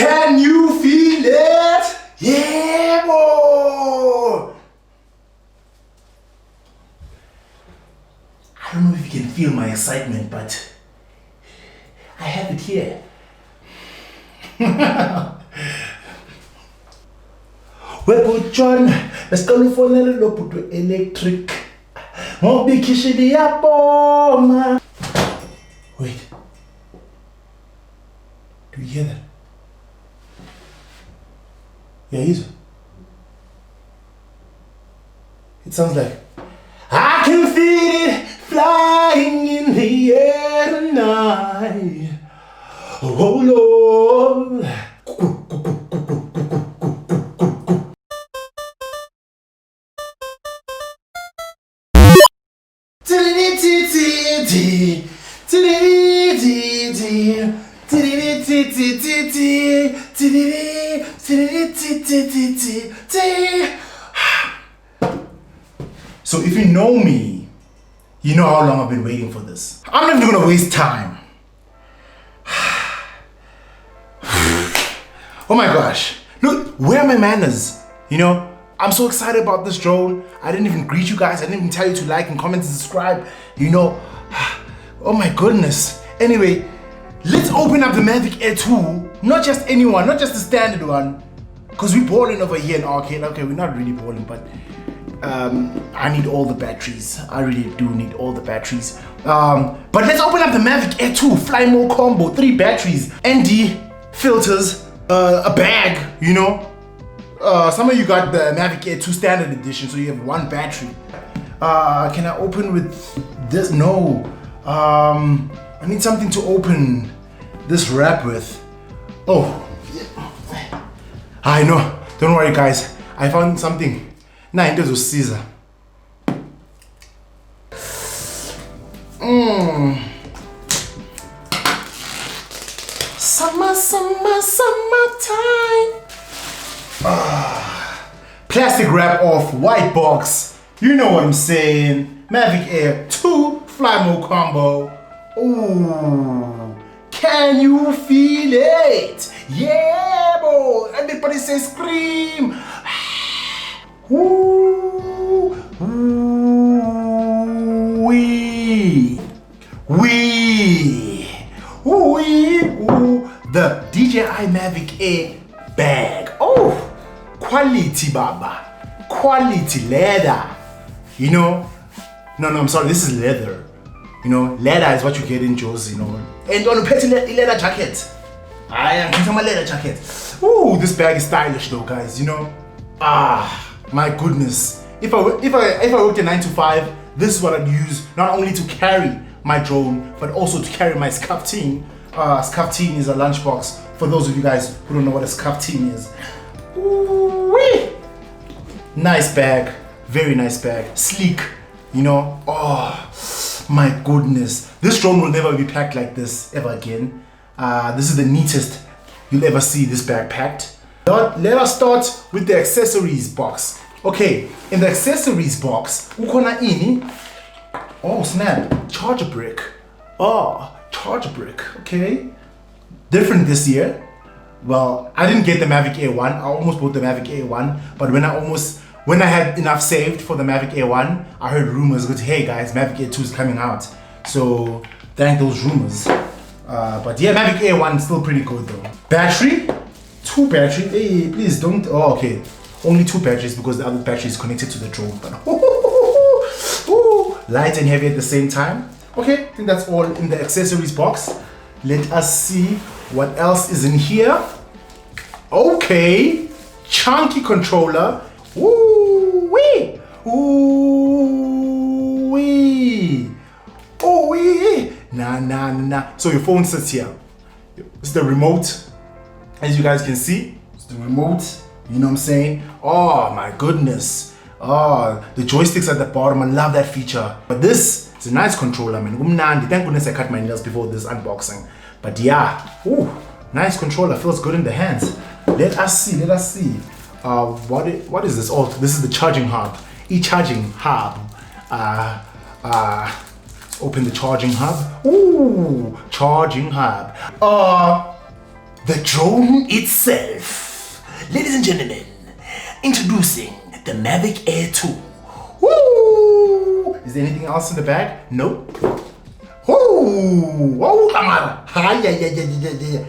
Can you feel it? Yeah, boy. I don't know if you can feel my excitement, but I have it here. Webo John, let's go for a little bit electric. Won't be kissing the apple. Wait. Do you hear that? Yeah, it sounds like I can feel it flying in the air tonight. Oh Lord. So if you know me, you know how long I've been waiting for this. I'm not even gonna waste time. Oh my gosh, look, where are my manners? You know, I'm so excited about this drone. I didn't even greet you guys. I didn't even tell you to like and comment and subscribe. You know, oh my goodness. Anyway, let's open up the Mavic Air 2. Not just any one, not just the standard one. Because we're balling over here in arcade. Okay, we're not really balling, but I need all the batteries. I really do need all the batteries. But let's open up the Mavic Air 2 Fly Mode Combo. 3 batteries, ND, filters, a bag, you know. Some of you got the Mavic Air 2 standard edition, so you have 1 battery. Can I open with this? No. I need something to open this wrap with. Oh, I know. Don't worry, guys. I found something. Nah, it was Caesar. Summertime. Plastic wrap off, white box. You know what I'm saying. Mavic Air 2 Fly Mode Combo. Ooh, can you feel it? Yeah, boy. Everybody say scream. Ooh, ooh, wee. Ooh, the DJI Mavic Air bag. Oh, quality, baba. Quality leather. You know? No, I'm sorry. This is leather. You know, leather is what you get in Joe's, you know. And on a petty leather jacket. I am getting my leather jacket. Ooh, this bag is stylish though, guys, you know. My goodness. If I worked a 9 to 5, this is what I'd use not only to carry my drone, but also to carry my scuffteen. Scuffteen is a lunchbox for those of you guys who don't know what a scuffteen is. Ooh-wee. Nice bag, very nice bag, sleek, you know. Oh my goodness, this drone will never be packed like this ever again. This is the neatest you'll ever see this bag packed. Let us start with the accessories box. Okay, in the accessories box, ukona ini. Oh snap, charger brick. Oh, charger brick, okay. Different this year. Well, I didn't get the Mavic Air 1. I almost bought the Mavic Air 1, but when I had enough saved for the Mavic Air 1, I heard rumors that, hey guys, Mavic Air 2 is coming out. So, thank those rumors. But yeah, Mavic Air 1 is still pretty good though. Battery, 2 batteries. Hey, please don't, oh, okay. Only 2 batteries because the other battery is connected to the drone. But light and heavy at the same time. Okay, I think that's all in the accessories box. Let us see what else is in here. Okay, chunky controller. Ooh-wee. Ooh-wee. Ooh-wee. Nah. So your phone sits here. This is the remote. As you guys can see, it's the remote. You know what I'm saying? Oh my goodness. Oh, the joysticks at the bottom. I love that feature. But this is a nice controller, man. Thank goodness I cut my nails before this unboxing. But yeah, ooh, nice controller. Feels good in the hands. Let us see. What is this? Oh, this is the charging hub. E-charging hub. Let's open the charging hub. Ooh, charging hub. the drone itself. Ladies and gentlemen, introducing the Mavic Air 2. Woo! Is there anything else in the bag? Nope. Woo! Whoa, Amara. Hi, yeah.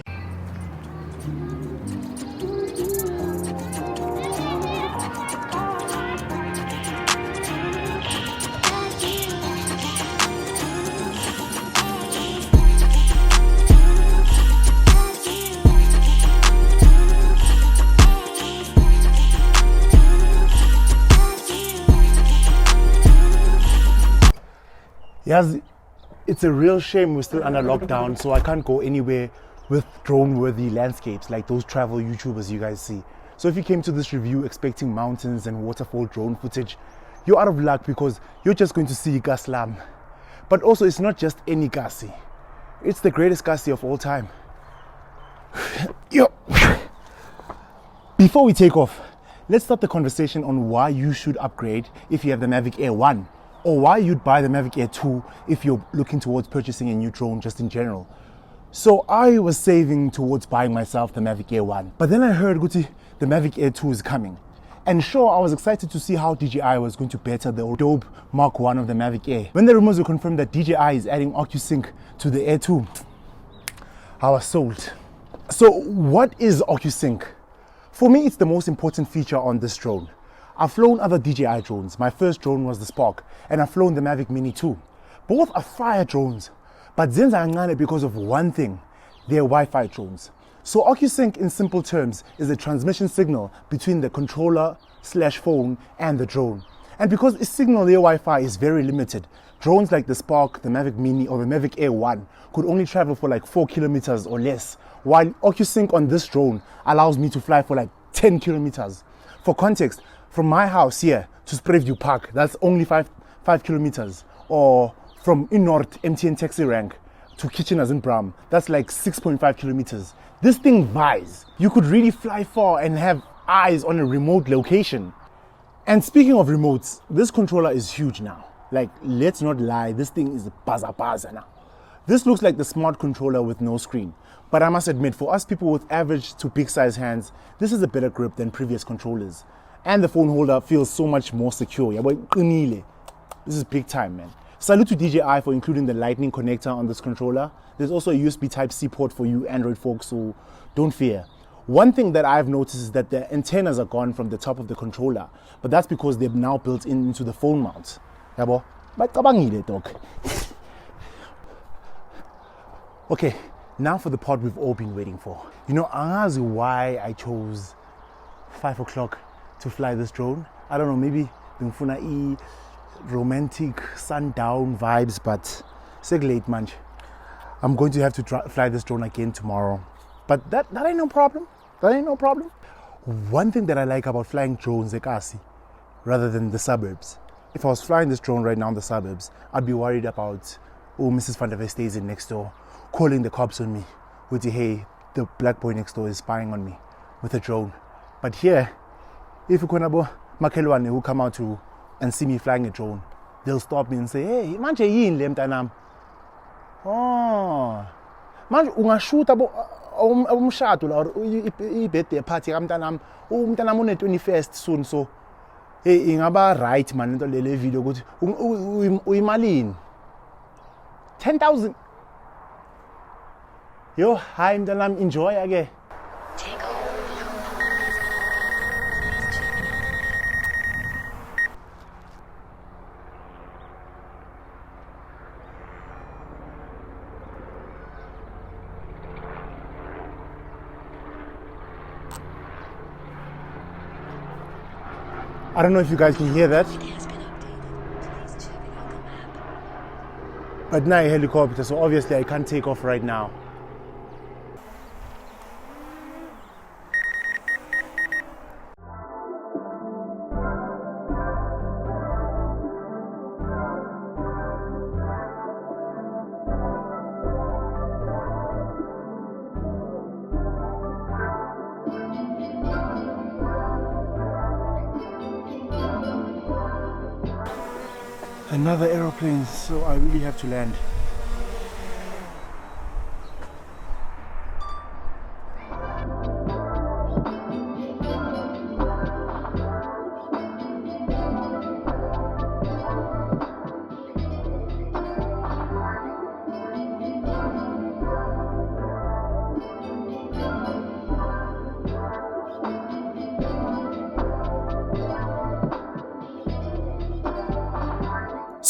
Yes, it's a real shame we're still under lockdown, so I can't go anywhere with drone-worthy landscapes like those travel YouTubers you guys see. So if you came to this review expecting mountains and waterfall drone footage, you're out of luck because you're just going to see eKasi. But also, it's not just any eKasi. It's the greatest eKasi of all time. Yo. Before we take off, let's start the conversation on why you should upgrade if you have the Mavic Air 1. Or why you'd buy the Mavic Air 2 if you're looking towards purchasing a new drone just in general. So I was saving towards buying myself the Mavic Air 1. But then I heard Guti, the Mavic Air 2 is coming. And sure, I was excited to see how DJI was going to better the dope Mark 1 of the Mavic Air. When the rumors were confirmed that DJI is adding OcuSync to the Air 2, I was sold. So what is OcuSync? For me, it's the most important feature on this drone. I've flown other DJI drones. My first drone was the Spark, and I've flown the Mavic Mini 2. Both are fire drones, but zenza kancane because of one thing: they're Wi-Fi drones. So OcuSync, in simple terms, is a transmission signal between the controller/phone and the drone. And because its signal near Wi-Fi is very limited, drones like the Spark, the Mavic Mini, or the Mavic Air 1 could only travel for like 4 kilometers or less, while OcuSync on this drone allows me to fly for like 10 kilometers. For context, from my house here to Sprayview Park, that's only 5 kilometers. Or from in North MTN Taxi Rank to Kitchener's in Bram, that's like 6.5 kilometers. This thing vies. You could really fly far and have eyes on a remote location. And speaking of remotes, this controller is huge now. Like, let's not lie, this thing is baza now. This looks like the smart controller with no screen. But I must admit, for us people with average to big size hands, this is a better grip than previous controllers. And the phone holder feels so much more secure. Yeah, but this is big time, man. Salute to DJI for including the lightning connector on this controller. There's also a USB Type-C port for you Android folks, so don't fear. One thing that I've noticed is that the antennas are gone from the top of the controller, but that's because they're now built into the phone mount. Yabo, but dog. Okay, now for the part we've all been waiting for. You know, angazi why I chose 5 o'clock to fly this drone. I don't know, maybe ngifuna romantic sundown vibes, but it's late manch. I'm going to have to fly this drone again tomorrow. But that ain't no problem. That ain't no problem. One thing that I like about flying drones eKasi rather than the suburbs. If I was flying this drone right now in the suburbs, I'd be worried about, Mrs. Van der Vestays in next door calling the cops on me with hey, the black boy next door is spying on me with a drone. But here, if you have Makelwane who come out to and see me flying a drone, they'll stop me and say, hey, manje yini le mntanam? Oh, manje ungashuta umshado la i-birthday party kamntanam. Umntanam une-21st soon, so hey, ingaba right man into le video ukuthi uyimalini? 10,000. Yo, hi mntanam, enjoy again. I don't know if you guys can hear that. But now a helicopter, so obviously I can't take off right now. Another aeroplane, so I really have to land.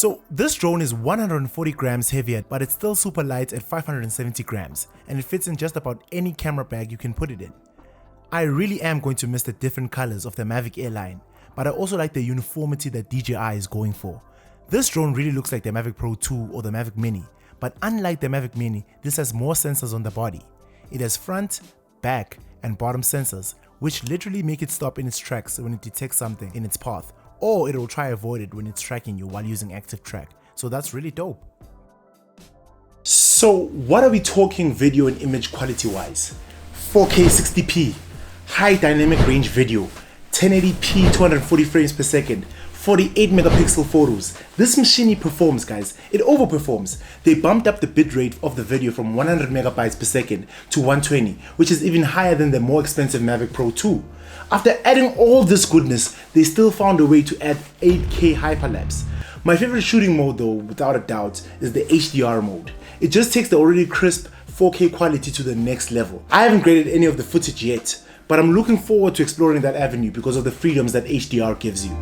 So this drone is 140 grams heavier, but it's still super light at 570 grams, and it fits in just about any camera bag you can put it in. I really am going to miss the different colors of the Mavic Air line, but I also like the uniformity that DJI is going for. This drone really looks like the Mavic Pro 2 or the Mavic Mini, but unlike the Mavic Mini, this has more sensors on the body. It has front, back, and bottom sensors, which literally make it stop in its tracks when it detects something in its path, or it will try avoid it when it's tracking you while using active track. So that's really dope. So what are we talking video and image quality wise? 4K 60p, high dynamic range video, 1080p 240 frames per second, 48 megapixel photos. This machine performs, guys. It overperforms. They bumped up the bitrate of the video from 100 megabytes per second to 120, which is even higher than the more expensive Mavic Pro 2. After adding all this goodness, they still found a way to add 8K hyperlapse. My favorite shooting mode though, without a doubt, is the HDR mode. It just takes the already crisp 4K quality to the next level. I haven't graded any of the footage yet, but I'm looking forward to exploring that avenue because of the freedoms that HDR gives you.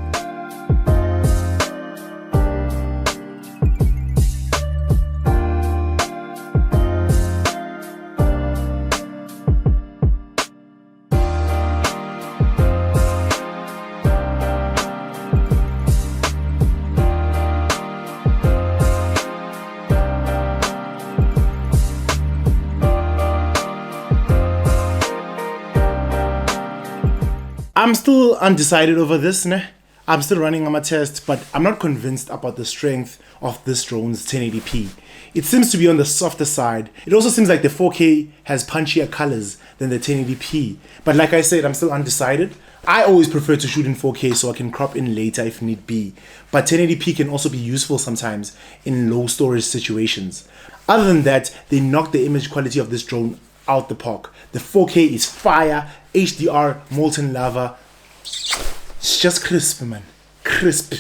I'm still undecided over this, ne? I'm still running on my test, but I'm not convinced about the strength of this drone's 1080p. It seems to be on the softer side. It also seems like the 4K has punchier colors than the 1080p. But like I said, I'm still undecided. I always prefer to shoot in 4K so I can crop in later if need be. But 1080p can also be useful sometimes in low storage situations. Other than that, they knocked the image quality of this drone out the park. The 4K is fire, HDR, molten lava. It's just crisp, man. Crisp.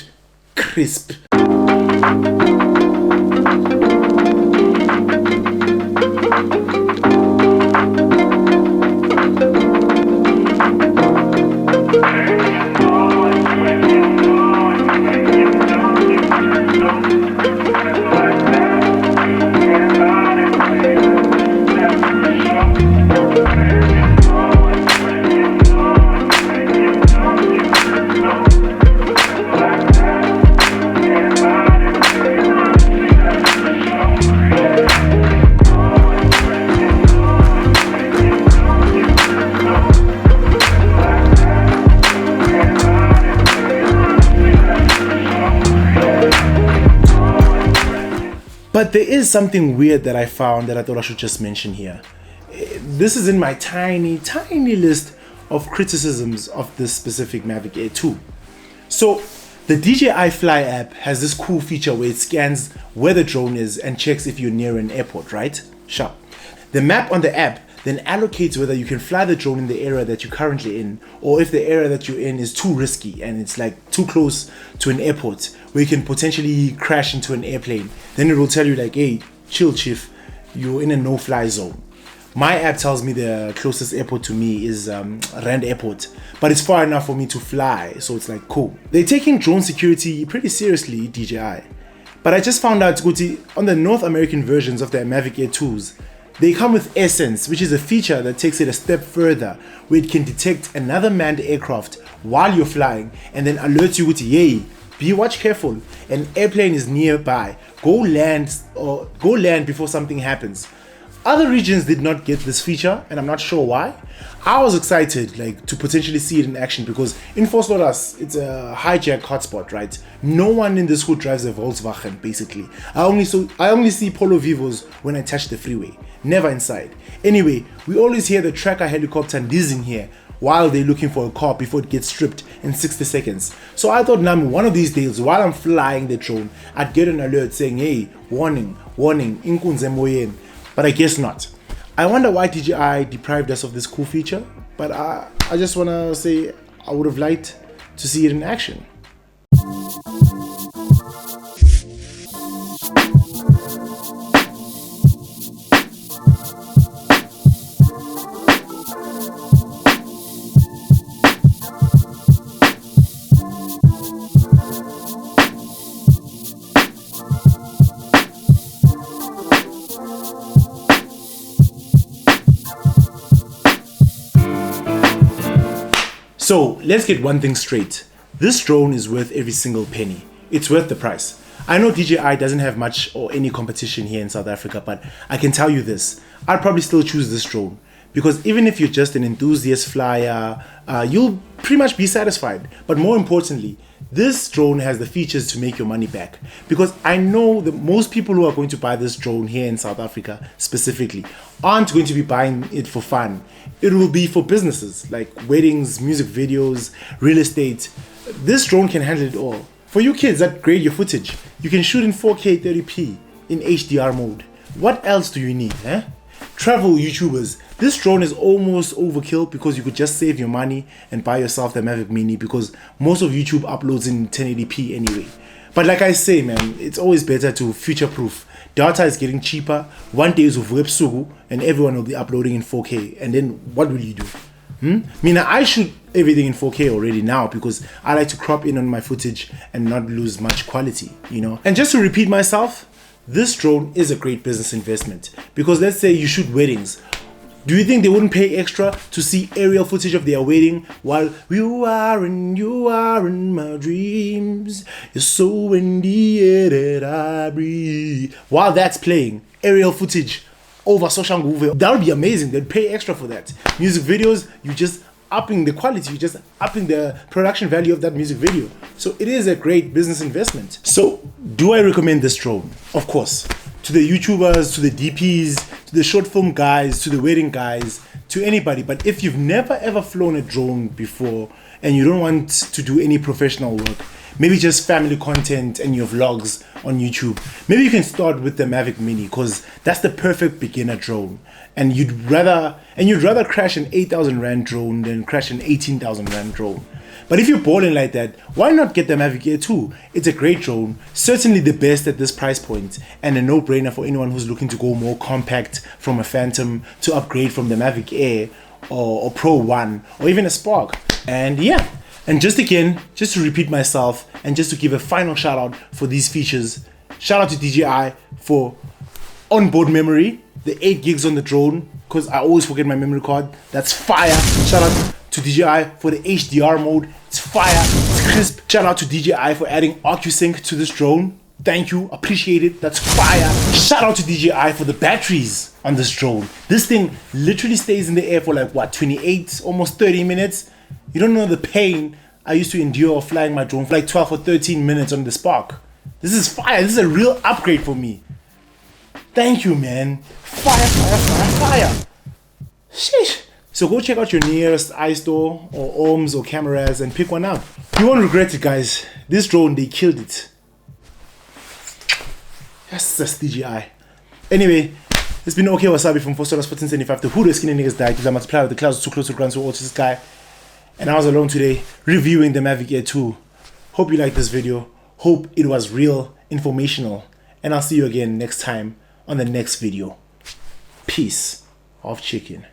Crisp. But there is something weird that I found that I thought I should just mention here. This is in my tiny list of criticisms of this specific Mavic Air 2. So the DJI Fly app has this cool feature where it scans where the drone is and checks if you're near an airport, right? Sure. The map on the app then allocates whether you can fly the drone in the area that you're currently in, or if the area that you're in is too risky and it's like too close to an airport where you can potentially crash into an airplane. Then it will tell you like, hey, chill chief, you're in a no-fly zone. My app tells me the closest airport to me is Rand Airport, but it's far enough for me to fly, so it's like cool. They're taking drone security pretty seriously, DJI. But I just found out, Guti, on the North American versions of their Mavic Air 2s, they come with AirSense, which is a feature that takes it a step further, where it can detect another manned aircraft while you're flying and then alert you with, yay, be watch careful, an airplane is nearby, go land before something happens. Other regions did not get this feature, and I'm not sure why. I was excited to potentially see it in action because in Vosloorus, it's a hijack hotspot, right? No one in this hood drives a Volkswagen, basically. I only see Polo Vivos when I touch the freeway, never inside. Anyway, we always hear the tracker helicopter leasing here while they're looking for a car before it gets stripped in 60 seconds. So I thought, one of these days, while I'm flying the drone, I'd get an alert saying, hey, warning, inkunze moyen. But I guess not. I wonder why DJI deprived us of this cool feature, but I just want to say I would have liked to see it in action. So let's get one thing straight. This drone is worth every single penny. It's worth the price. I know DJI doesn't have much or any competition here in South Africa, but I can tell you this. I'd probably still choose this drone because even if you're just an enthusiast flyer, you'll pretty much be satisfied. But more importantly, this drone has the features to make your money back, because I know that most people who are going to buy this drone here in South Africa specifically aren't going to be buying it for fun. It will be for businesses like weddings, music videos, real estate. This drone can handle it all. For you kids that grade your footage, you can shoot in 4K 30p in HDR mode. What else do you need, eh? Travel YouTubers, this drone is almost overkill because you could just save your money and buy yourself the Mavic Mini, because most of YouTube uploads in 1080p anyway. But like I say, man, it's always better to future-proof. Data is getting cheaper. One day is with Sugu and everyone will be uploading in 4K. And then what will you do? I shoot everything in 4K already now because I like to crop in on my footage and not lose much quality, you know. And just to repeat myself, this drone is a great business investment, because let's say you shoot weddings. Do you think they wouldn't pay extra to see aerial footage of their wedding while you are in my dreams, you're so in the air that I breathe? While that's playing, aerial footage over social media, that would be amazing. They'd pay extra for that. Music videos, you just upping the quality, you just upping the production value of that music video. So it is a great business investment. So do I recommend this drone? Of course. To the YouTubers, to the DPs, to the short film guys, to the wedding guys, to anybody. But if you've never ever flown a drone before and you don't want to do any professional work, maybe just family content and your vlogs on YouTube, maybe you can start with the Mavic Mini, because that's the perfect beginner drone. And you'd rather crash an 8,000 Rand drone than crash an 18,000 Rand drone. But if you're balling like that, why not get the Mavic Air 2? It's a great drone, certainly the best at this price point, and a no-brainer for anyone who's looking to go more compact from a Phantom to upgrade from the Mavic Air or Pro 1 or even a Spark. And yeah, and just to repeat myself and just to give a final shout out for these features, shout out to DJI for onboard memory, the 8 gigs on the drone, because I always forget my memory card. That's fire. Shout out to DJI for the HDR mode. It's fire. It's crisp. Shout out to DJI for adding OcuSync to this drone. Thank you. Appreciate it. That's fire. Shout out to DJI for the batteries on this drone. This thing literally stays in the air for like what, 28, almost 30 minutes. You don't know the pain I used to endure flying my drone for like 12 or 13 minutes on the Spark. This is fire. This is a real upgrade for me. Thank you, man. Fire, fire, fire, fire. Sheesh. So go check out your nearest iStore or Ohms or Cameras and pick one up. You won't regret it, guys. This drone, they killed it. Yes, that's DJI. Anyway, it's been OK Wasabi from Vosloorus 1475. The hoodoo skinny niggas died because I multiply with the clouds too close to ground, so all to the sky. And I was alone today reviewing the Mavic Air 2. Hope you liked this video. Hope it was real, informational. And I'll see you again next time on the next video. Peace of chicken.